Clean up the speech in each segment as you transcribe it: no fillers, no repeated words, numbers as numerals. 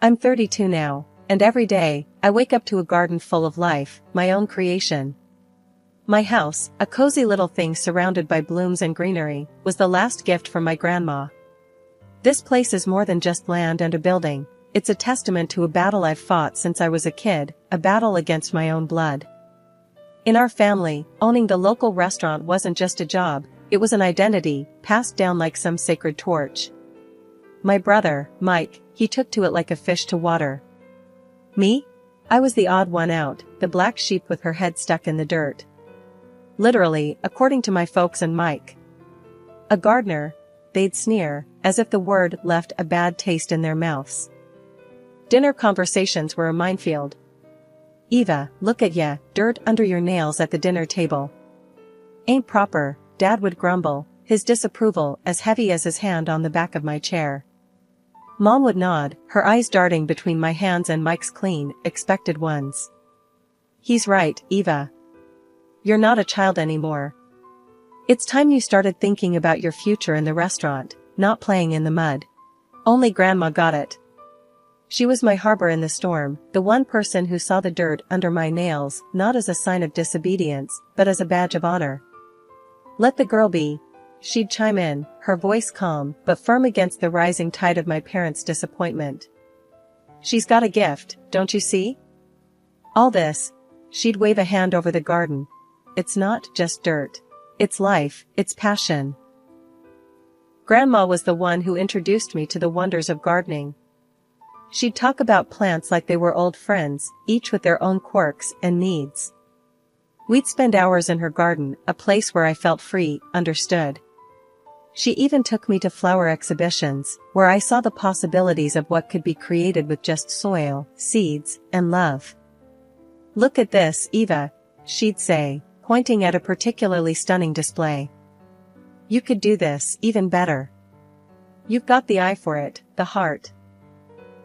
I'm 32 now, and every day, I wake up to a garden full of life, my own creation. My house, a cozy little thing surrounded by blooms and greenery, was the last gift from my grandma. This place is more than just land and a building, it's a testament to a battle I've fought since I was a kid, a battle against my own blood. In our family, owning the local restaurant wasn't just a job, it was an identity, passed down like some sacred torch. My brother, Mike, he took to it like a fish to water. Me? I was the odd one out, the black sheep with her head stuck in the dirt. Literally, according to my folks and Mike. A gardener, they'd sneer, as if the word left a bad taste in their mouths. Dinner conversations were a minefield. "Eva, look at ya, dirt under your nails at the dinner table. Ain't proper," Dad would grumble, his disapproval as heavy as his hand on the back of my chair. Mom would nod, her eyes darting between my hands and Mike's clean, expected ones. "He's right, Eva. You're not a child anymore. It's time you started thinking about your future in the restaurant, not playing in the mud." Only Grandma got it. She was my harbor in the storm, the one person who saw the dirt under my nails, not as a sign of disobedience, but as a badge of honor. "Let the girl be," she'd chime in, her voice calm, but firm against the rising tide of my parents' disappointment. "She's got a gift, don't you see? All this," she'd wave a hand over the garden. "It's not just dirt. It's life, it's passion." Grandma was the one who introduced me to the wonders of gardening. She'd talk about plants like they were old friends, each with their own quirks and needs. We'd spend hours in her garden, a place where I felt free, understood. She even took me to flower exhibitions, where I saw the possibilities of what could be created with just soil, seeds, and love. "Look at this, Eva," she'd say, pointing at a particularly stunning display. "You could do this even better. You've got the eye for it, the heart."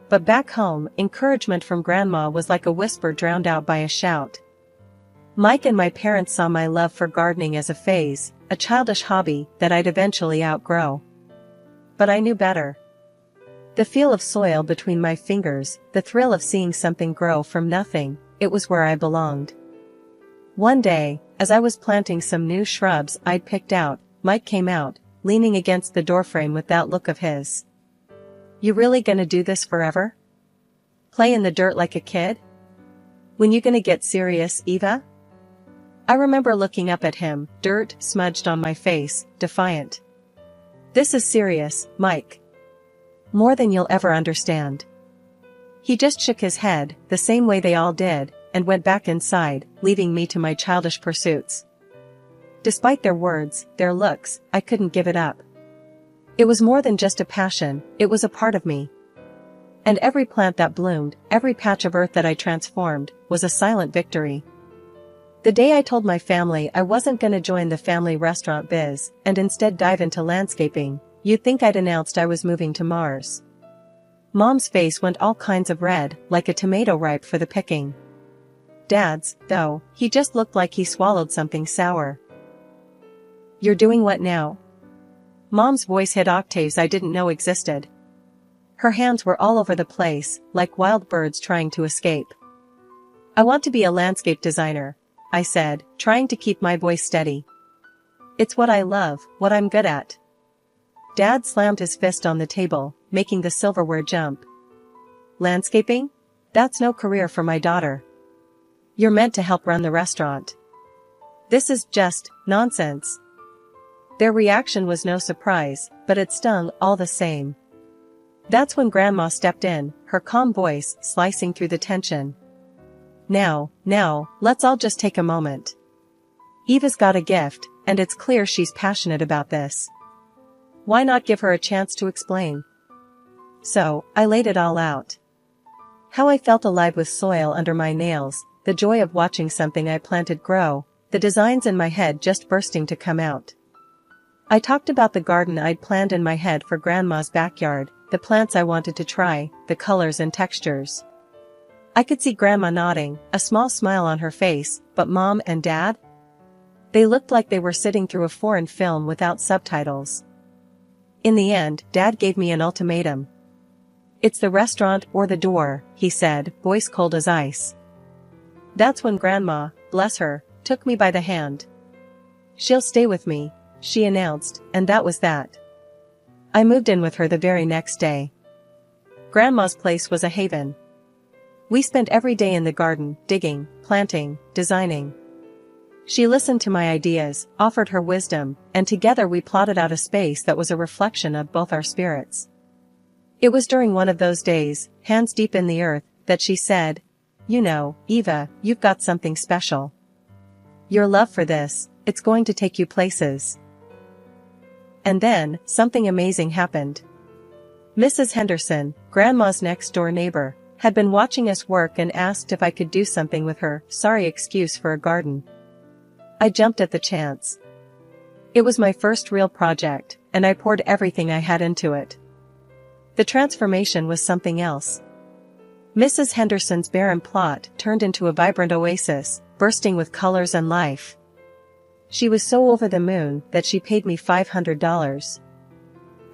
But back home, encouragement from Grandma was like a whisper drowned out by a shout. Mike and my parents saw my love for gardening as a phase, a childish hobby that I'd eventually outgrow. But I knew better. The feel of soil between my fingers, the thrill of seeing something grow from nothing, it was where I belonged. One day, as I was planting some new shrubs I'd picked out, Mike came out, leaning against the doorframe with that look of his. "You really gonna do this forever? Play in the dirt like a kid? When you gonna get serious, Eva?" I remember looking up at him, dirt smudged on my face, defiant. "This is serious, Mike. More than you'll ever understand." He just shook his head, the same way they all did, and went back inside, leaving me to my childish pursuits. Despite their words, their looks, I couldn't give it up. It was more than just a passion, it was a part of me. And every plant that bloomed, every patch of earth that I transformed, was a silent victory. The day I told my family I wasn't gonna join the family restaurant biz, and instead dive into landscaping, you'd think I'd announced I was moving to Mars. Mom's face went all kinds of red, like a tomato ripe for the picking. Dad's, though, he just looked like he swallowed something sour. "You're doing what now?" Mom's voice hit octaves I didn't know existed. Her hands were all over the place, like wild birds trying to escape. "I want to be a landscape designer," I said, trying to keep my voice steady. "It's what I love, what I'm good at." Dad slammed his fist on the table, making the silverware jump. "Landscaping? That's no career for my daughter. You're meant to help run the restaurant. This is just nonsense." Their reaction was no surprise, but it stung all the same. That's when Grandma stepped in, her calm voice slicing through the tension. Now, let's all just take a moment. Eva's got a gift, and it's clear she's passionate about this. Why not give her a chance to explain?" So, I laid it all out. How I felt alive with soil under my nails, the joy of watching something I planted grow, the designs in my head just bursting to come out. I talked about the garden I'd planned in my head for Grandma's backyard, the plants I wanted to try, the colors and textures. I could see Grandma nodding, a small smile on her face, but Mom and Dad? They looked like they were sitting through a foreign film without subtitles. In the end, Dad gave me an ultimatum. "It's the restaurant or the door," he said, voice cold as ice. That's when Grandma, bless her, took me by the hand. "She'll stay with me," she announced, and that was that. I moved in with her the very next day. Grandma's place was a haven. We spent every day in the garden, digging, planting, designing. She listened to my ideas, offered her wisdom, and together we plotted out a space that was a reflection of both our spirits. It was during one of those days, hands deep in the earth, that she said, "You know, Eva, you've got something special. Your love for this, it's going to take you places." And then, something amazing happened. Mrs. Henderson, Grandma's next-door neighbor, had been watching us work and asked if I could do something with her sorry excuse for a garden. I jumped at the chance. It was my first real project, and I poured everything I had into it. The transformation was something else. Mrs. Henderson's barren plot turned into a vibrant oasis, bursting with colors and life. She was so over the moon that she paid me $500.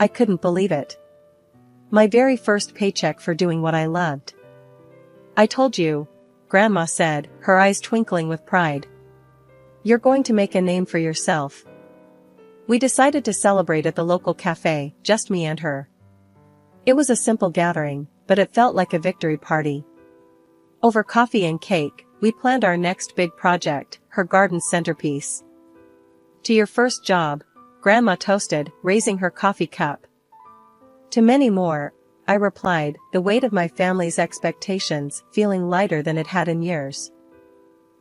I couldn't believe it. My very first paycheck for doing what I loved. "I told you," Grandma said, her eyes twinkling with pride. "You're going to make a name for yourself." We decided to celebrate at the local cafe, just me and her. It was a simple gathering, but it felt like a victory party. Over coffee and cake, we planned our next big project, her garden centerpiece. "To your first job," Grandma toasted, raising her coffee cup. "To many more," I replied, the weight of my family's expectations feeling lighter than it had in years.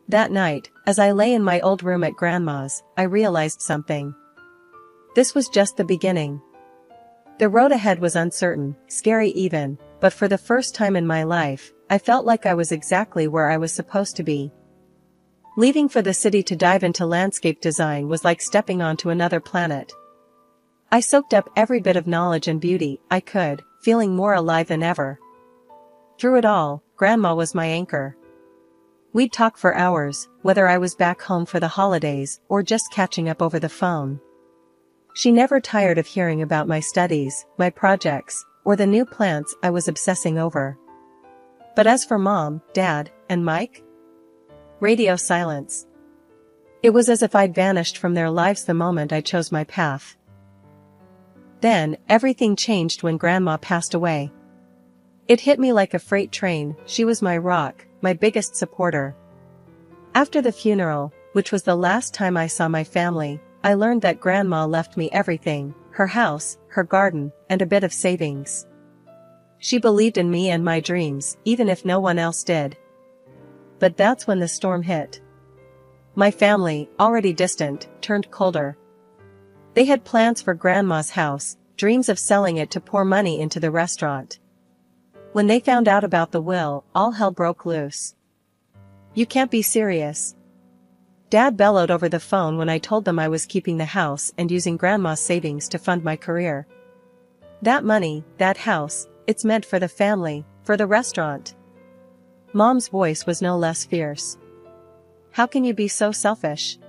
That night, as I lay in my old room at Grandma's, I realized something. This was just the beginning. The road ahead was uncertain, scary even, but for the first time in my life, I felt like I was exactly where I was supposed to be. Leaving for the city to dive into landscape design was like stepping onto another planet. I soaked up every bit of knowledge and beauty I could, feeling more alive than ever. Through it all, Grandma was my anchor. We'd talk for hours, whether I was back home for the holidays or just catching up over the phone. She never tired of hearing about my studies, my projects, or the new plants I was obsessing over. But as for Mom, Dad, and Mike? Radio silence. It was as if I'd vanished from their lives the moment I chose my path. Then, everything changed when Grandma passed away. It hit me like a freight train. She was my rock, my biggest supporter. After the funeral, which was the last time I saw my family, I learned that Grandma left me everything, her house, her garden, and a bit of savings. She believed in me and my dreams, even if no one else did. But that's when the storm hit. My family, already distant, turned colder. They had plans for Grandma's house, dreams of selling it to pour money into the restaurant. When they found out about the will, all hell broke loose. "You can't be serious." Dad bellowed over the phone when I told them I was keeping the house and using Grandma's savings to fund my career. "That money, that house, it's meant for the family, for the restaurant." Mom's voice was no less fierce. "How can you be so selfish?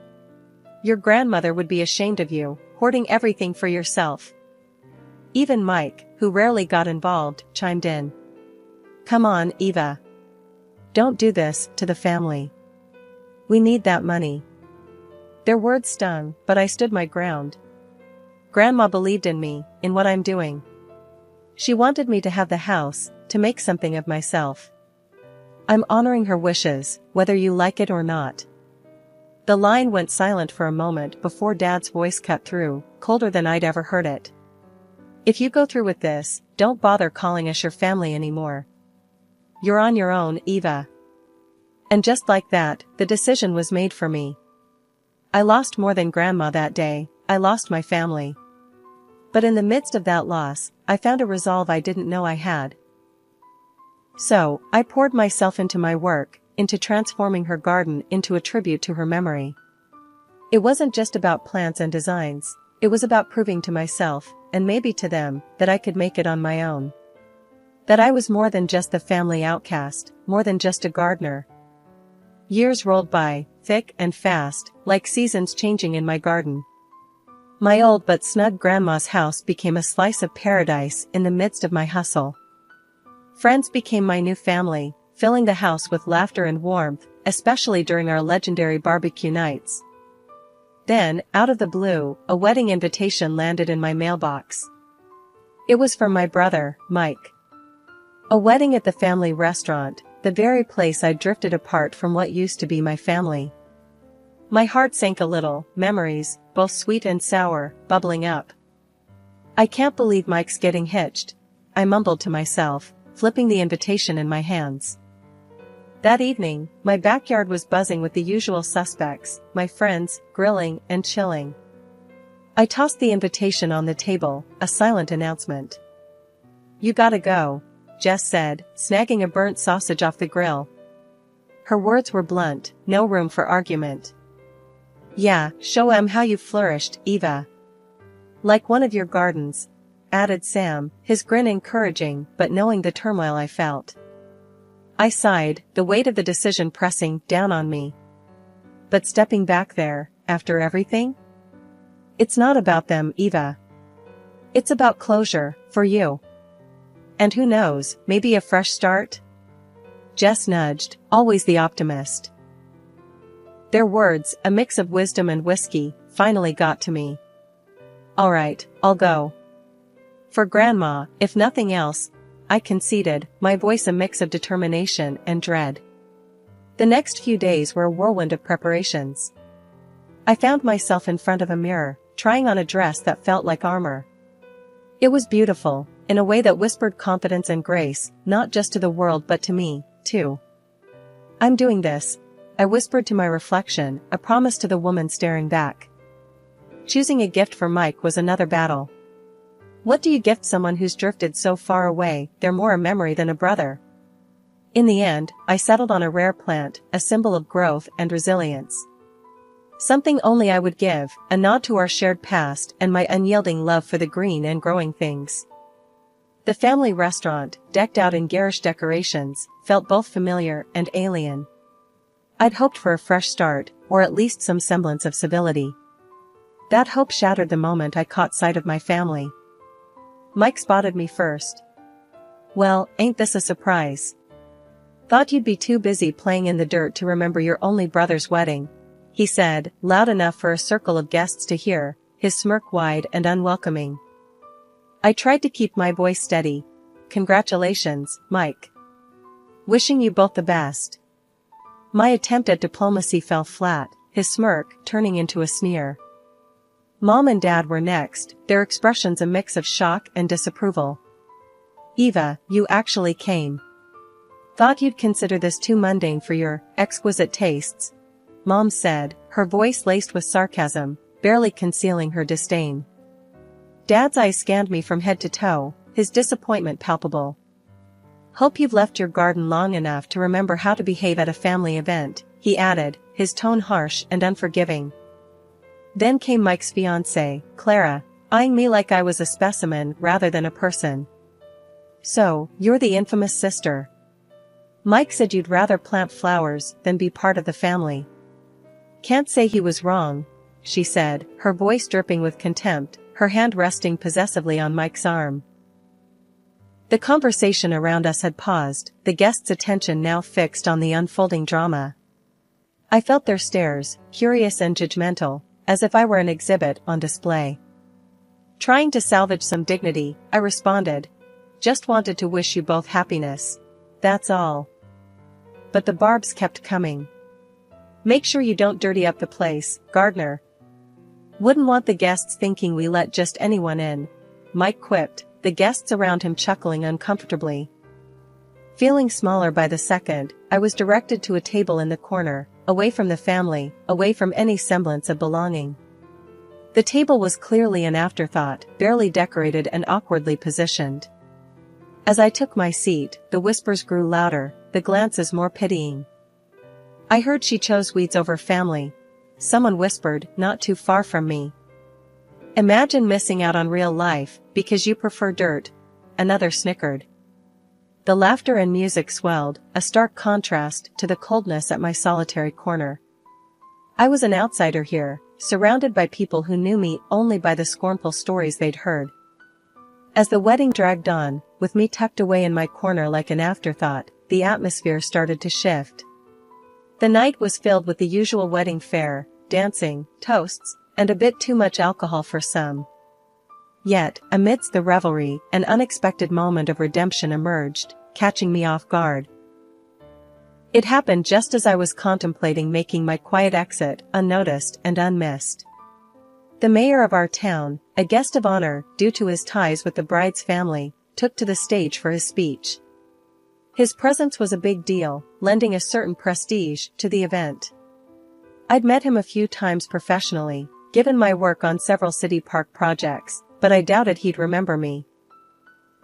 Your grandmother would be ashamed of you, hoarding everything for yourself." Even Mike, who rarely got involved, chimed in. "Come on, Eva. Don't do this to the family. We need that money." Their words stung, but I stood my ground. Grandma believed in me, in what I'm doing. She wanted me to have the house, to make something of myself. I'm honoring her wishes, whether you like it or not. The line went silent for a moment before Dad's voice cut through, colder than I'd ever heard it. "If you go through with this, don't bother calling us your family anymore. You're on your own, Eva." And just like that, the decision was made for me. I lost more than Grandma that day, I lost my family. But in the midst of that loss, I found a resolve I didn't know I had. So, I poured myself into my work, into transforming her garden into a tribute to her memory. It wasn't just about plants and designs, it was about proving to myself, and maybe to them, that I could make it on my own. That I was more than just the family outcast, more than just a gardener. Years rolled by, thick and fast, like seasons changing in my garden. My old but snug Grandma's house became a slice of paradise in the midst of my hustle. Friends became my new family, filling the house with laughter and warmth, especially during our legendary barbecue nights. Then, out of the blue, a wedding invitation landed in my mailbox. It was from my brother, Mike. A wedding at the family restaurant, the very place I'd drifted apart from what used to be my family. My heart sank a little, memories, both sweet and sour, bubbling up. I can't believe Mike's getting hitched, I mumbled to myself, flipping the invitation in my hands. That evening, my backyard was buzzing with the usual suspects, my friends, grilling and chilling. I tossed the invitation on the table, a silent announcement. "You gotta go," Jess said, snagging a burnt sausage off the grill. Her words were blunt, no room for argument. "Yeah, show 'em how you flourished, Eva. Like one of your gardens," added Sam, his grin encouraging but knowing the turmoil I felt. I sighed, the weight of the decision pressing down on me. But stepping back there, after everything? It's not about them, Eva. It's about closure, for you. And who knows, maybe a fresh start? Jess nudged, always the optimist. Their words, a mix of wisdom and whiskey, finally got to me. "All right, I'll go. For Grandma, if nothing else," I conceded, my voice a mix of determination and dread. The next few days were a whirlwind of preparations. I found myself in front of a mirror, trying on a dress that felt like armor. It was beautiful, in a way that whispered confidence and grace, not just to the world but to me, too. "I'm doing this," I whispered to my reflection, a promise to the woman staring back. Choosing a gift for Mike was another battle. What do you gift someone who's drifted so far away, they're more a memory than a brother? In the end, I settled on a rare plant, a symbol of growth and resilience. Something only I would give, a nod to our shared past and my unyielding love for the green and growing things. The family restaurant, decked out in garish decorations, felt both familiar and alien. I'd hoped for a fresh start, or at least some semblance of civility. That hope shattered the moment I caught sight of my family. Mike spotted me first. "Well, ain't this a surprise? Thought you'd be too busy playing in the dirt to remember your only brother's wedding," he said, loud enough for a circle of guests to hear, his smirk wide and unwelcoming. I tried to keep my voice steady. "Congratulations, Mike. Wishing you both the best." My attempt at diplomacy fell flat, his smirk turning into a sneer. Mom and Dad were next, their expressions a mix of shock and disapproval. "Eva, you actually came. Thought you'd consider this too mundane for your exquisite tastes," Mom said, her voice laced with sarcasm, barely concealing her disdain. Dad's eyes scanned me from head to toe, his disappointment palpable. "Hope you've left your garden long enough to remember how to behave at a family event," he added, his tone harsh and unforgiving. Then came Mike's fiancée, Clara, eyeing me like I was a specimen rather than a person. "So, you're the infamous sister. Mike said you'd rather plant flowers than be part of the family." "Can't say he was wrong," she said, her voice dripping with contempt, her hand resting possessively on Mike's arm. The conversation around us had paused, the guests' attention now fixed on the unfolding drama. I felt their stares, curious and judgmental, as if I were an exhibit on display. Trying to salvage some dignity, I responded, "Just wanted to wish you both happiness. That's all." But the barbs kept coming. "Make sure you don't dirty up the place, Gardner. Wouldn't want the guests thinking we let just anyone in," Mike quipped, the guests around him chuckling uncomfortably. Feeling smaller by the second, I was directed to a table in the corner, away from the family, away from any semblance of belonging. The table was clearly an afterthought, barely decorated and awkwardly positioned. As I took my seat, the whispers grew louder, the glances more pitying. "I heard she chose weeds over family," someone whispered, not too far from me. "Imagine missing out on real life, because you prefer dirt," another snickered. The laughter and music swelled, a stark contrast to the coldness at my solitary corner. I was an outsider here, surrounded by people who knew me only by the scornful stories they'd heard. As the wedding dragged on, with me tucked away in my corner like an afterthought, the atmosphere started to shift. The night was filled with the usual wedding fare, dancing, toasts, and a bit too much alcohol for some. Yet, amidst the revelry, an unexpected moment of redemption emerged, catching me off guard. It happened just as I was contemplating making my quiet exit, unnoticed and unmissed. The mayor of our town, a guest of honor due to his ties with the bride's family, took to the stage for his speech. His presence was a big deal, lending a certain prestige to the event. I'd met him a few times professionally, given my work on several city park projects, but I doubted he'd remember me.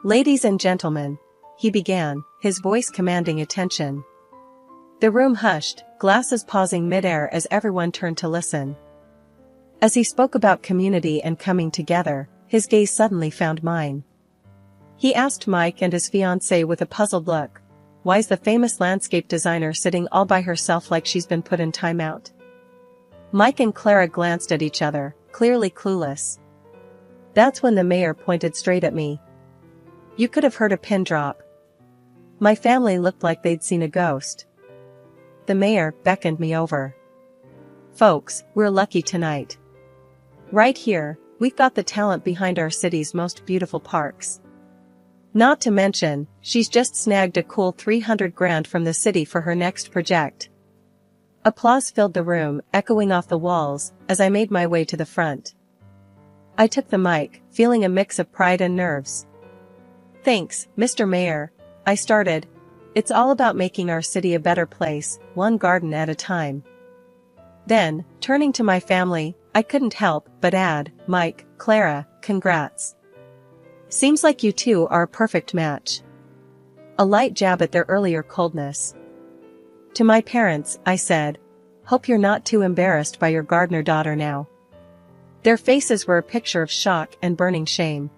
"Ladies and gentlemen," he began, his voice commanding attention. The room hushed, glasses pausing mid-air as everyone turned to listen. As he spoke about community and coming together, his gaze suddenly found mine. He asked Mike and his fiancée with a puzzled look, "Why's the famous landscape designer sitting all by herself like she's been put in timeout?" Mike and Clara glanced at each other, clearly clueless. That's when the mayor pointed straight at me. You could have heard a pin drop. My family looked like they'd seen a ghost. The mayor beckoned me over. "Folks, we're lucky tonight. Right here, we've got the talent behind our city's most beautiful parks. Not to mention, she's just snagged a cool 300 grand from the city for her next project." Applause filled the room, echoing off the walls, as I made my way to the front. I took the mic, feeling a mix of pride and nerves. "Thanks, Mr. Mayor," I started. "It's all about making our city a better place, one garden at a time." Then, turning to my family, I couldn't help but add, "Mike, Clara, congrats. Seems like you two are a perfect match." A light jab at their earlier coldness. To my parents, I said, "Hope you're not too embarrassed by your gardener daughter now." Their faces were a picture of shock and burning shame.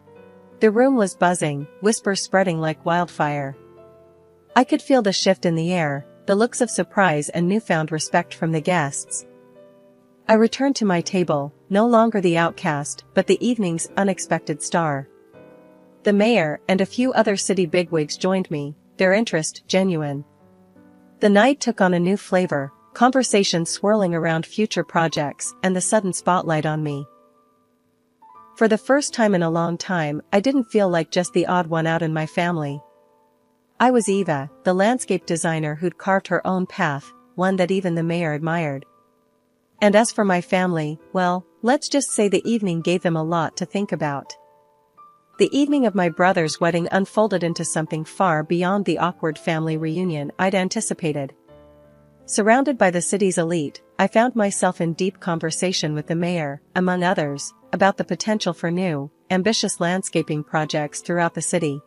The room was buzzing, whispers spreading like wildfire. I could feel the shift in the air, the looks of surprise and newfound respect from the guests. I returned to my table, no longer the outcast, but the evening's unexpected star. The mayor and a few other city bigwigs joined me, their interest genuine. The night took on a new flavor, conversation swirling around future projects and the sudden spotlight on me. For the first time in a long time, I didn't feel like just the odd one out in my family. I was Eva, the landscape designer who'd carved her own path, one that even the mayor admired. And as for my family, well, let's just say the evening gave them a lot to think about. The evening of my brother's wedding unfolded into something far beyond the awkward family reunion I'd anticipated. Surrounded by the city's elite, I found myself in deep conversation with the mayor, among others, about the potential for new, ambitious landscaping projects throughout the city.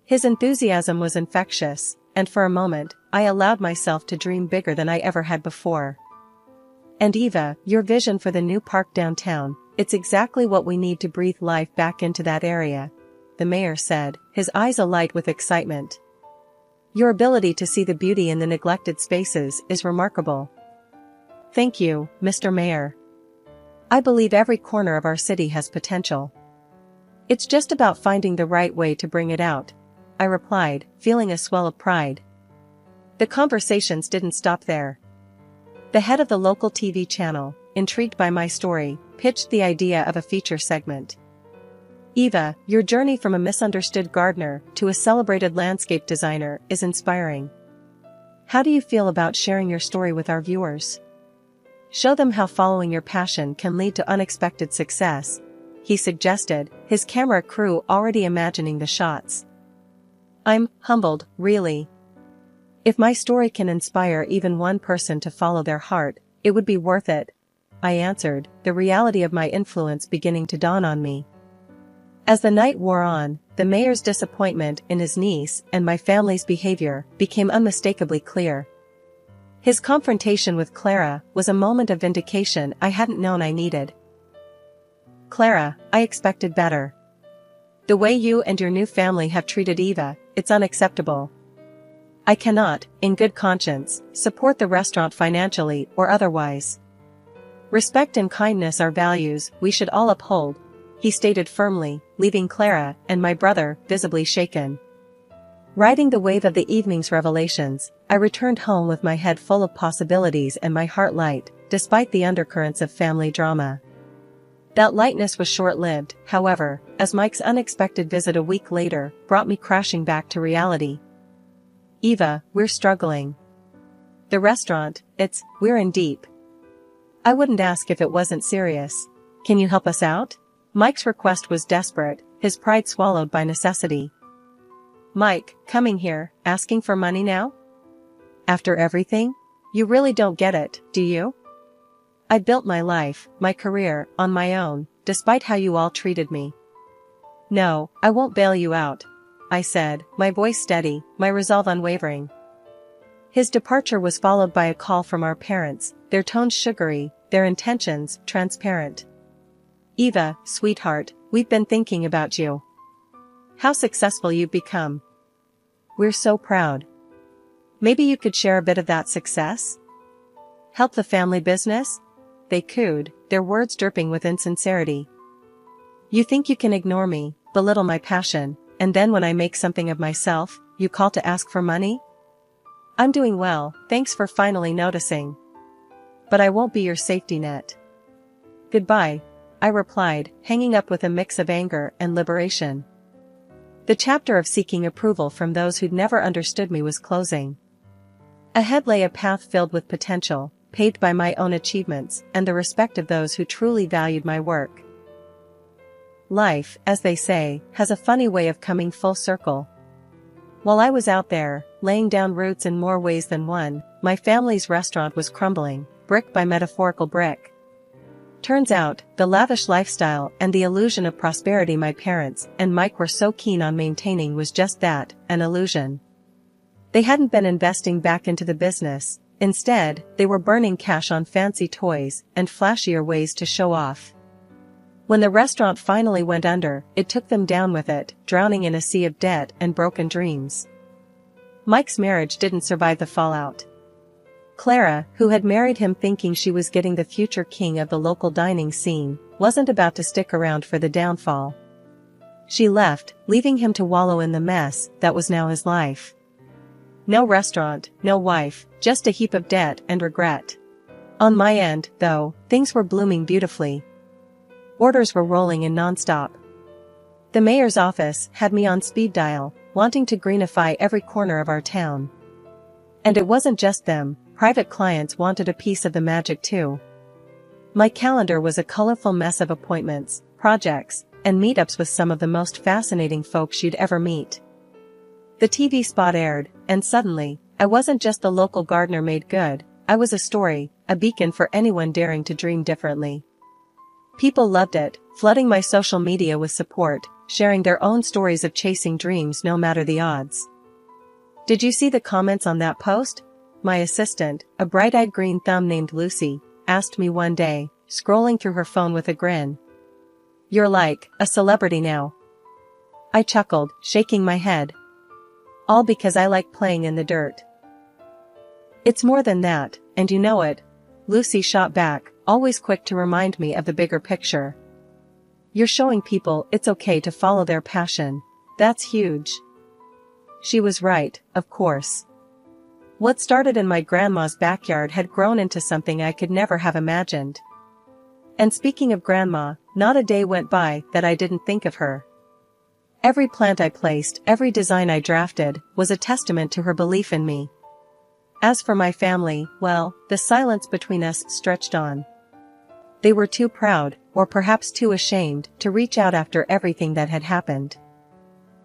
His enthusiasm was infectious, and for a moment, I allowed myself to dream bigger than I ever had before. "And Eva, your vision for the new park downtown, it's exactly what we need to breathe life back into that area," the mayor said, his eyes alight with excitement. "Your ability to see the beauty in the neglected spaces is remarkable." "Thank you, Mr. Mayor. I believe every corner of our city has potential. It's just about finding the right way to bring it out," I replied, feeling a swell of pride. The conversations didn't stop there. The head of the local TV channel, intrigued by my story, pitched the idea of a feature segment. "Eva, your journey from a misunderstood gardener to a celebrated landscape designer is inspiring. How do you feel about sharing your story with our viewers? Show them how following your passion can lead to unexpected success," he suggested, his camera crew already imagining the shots. I'm humbled, really. If my story can inspire even one person to follow their heart, it would be worth it, I answered, the reality of my influence beginning to dawn on me. As the night wore on, the mayor's disappointment in his niece and my family's behavior became unmistakably clear. His confrontation with Clara was a moment of vindication I hadn't known I needed. "Clara, I expected better. The way you and your new family have treated Eva, it's unacceptable. I cannot, in good conscience, support the restaurant financially or otherwise. Respect and kindness are values we should all uphold," he stated firmly, leaving Clara and my brother visibly shaken. Riding the wave of the evening's revelations, I returned home with my head full of possibilities and my heart light, despite the undercurrents of family drama. That lightness was short-lived, however, as Mike's unexpected visit a week later brought me crashing back to reality. "Eva, we're struggling. The restaurant, we're in deep. I wouldn't ask if it wasn't serious. Can you help us out?" Mike's request was desperate, his pride swallowed by necessity. "Mike, coming here, asking for money now? After everything? You really don't get it, do you? I built my life, my career, on my own, despite how you all treated me." "No, I won't bail you out," I said, my voice steady, my resolve unwavering. His departure was followed by a call from our parents, their tones sugary, their intentions transparent. "Eva, sweetheart, we've been thinking about you. How successful you've become. We're so proud. Maybe you could share a bit of that success? Help the family business?" They cooed, their words dripping with insincerity. "You think you can ignore me, belittle my passion, and then when I make something of myself, you call to ask for money? I'm doing well, thanks for finally noticing. But I won't be your safety net." "Goodbye," I replied, hanging up with a mix of anger and liberation. The chapter of seeking approval from those who'd never understood me was closing. Ahead lay a path filled with potential, paved by my own achievements and the respect of those who truly valued my work. Life, as they say, has a funny way of coming full circle. While I was out there, laying down roots in more ways than one, my family's restaurant was crumbling, brick by metaphorical brick. Turns out, the lavish lifestyle and the illusion of prosperity my parents and Mike were so keen on maintaining was just that, an illusion. They hadn't been investing back into the business. Instead, they were burning cash on fancy toys and flashier ways to show off. When the restaurant finally went under, it took them down with it, drowning in a sea of debt and broken dreams. Mike's marriage didn't survive the fallout. Clara, who had married him thinking she was getting the future king of the local dining scene, wasn't about to stick around for the downfall. She left, leaving him to wallow in the mess that was now his life. No restaurant, no wife, just a heap of debt and regret. On my end, though, things were blooming beautifully. Orders were rolling in nonstop. The mayor's office had me on speed dial, wanting to greenify every corner of our town. And it wasn't just them, private clients wanted a piece of the magic too. My calendar was a colorful mess of appointments, projects, and meetups with some of the most fascinating folks you'd ever meet. The TV spot aired, and suddenly, I wasn't just the local gardener made good, I was a story, a beacon for anyone daring to dream differently. People loved it, flooding my social media with support, sharing their own stories of chasing dreams no matter the odds. "Did you see the comments on that post?" My assistant, a bright-eyed green thumb named Lucy, asked me one day, scrolling through her phone with a grin. "You're like a celebrity now." I chuckled, shaking my head. "All because I like playing in the dirt." "It's more than that, and you know it," Lucy shot back, always quick to remind me of the bigger picture. "You're showing people it's okay to follow their passion. That's huge." She was right, of course. What started in my grandma's backyard had grown into something I could never have imagined. And speaking of grandma, not a day went by that I didn't think of her. Every plant I placed, every design I drafted, was a testament to her belief in me. As for my family, well, the silence between us stretched on. They were too proud, or perhaps too ashamed, to reach out after everything that had happened.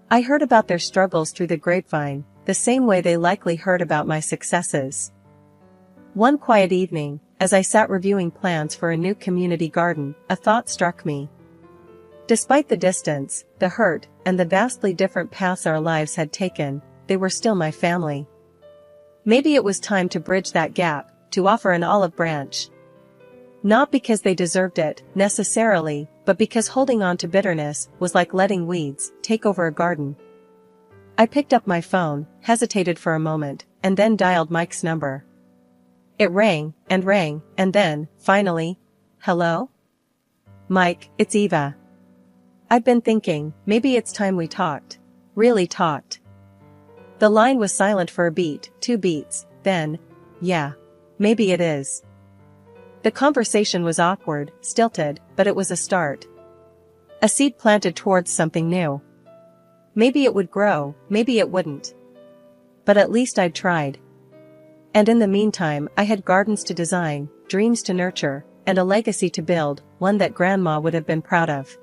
I heard about their struggles through the grapevine, the same way they likely heard about my successes. One quiet evening, as I sat reviewing plans for a new community garden, a thought struck me. Despite the distance, the hurt, and the vastly different paths our lives had taken, they were still my family. Maybe it was time to bridge that gap, to offer an olive branch. Not because they deserved it, necessarily, but because holding on to bitterness was like letting weeds take over a garden. I picked up my phone, hesitated for a moment, and then dialed Mike's number. It rang, and then, finally, "Hello? Mike, it's Eva. I'd been thinking, maybe it's time we talked. Really talked. The line was silent for a beat, 2 beats, then, yeah. Maybe it is. The conversation was awkward, stilted, but it was a start. A seed planted towards something new. Maybe it would grow, maybe it wouldn't. But at least I'd tried. And in the meantime, I had gardens to design, dreams to nurture, and a legacy to build, one that Grandma would have been proud of.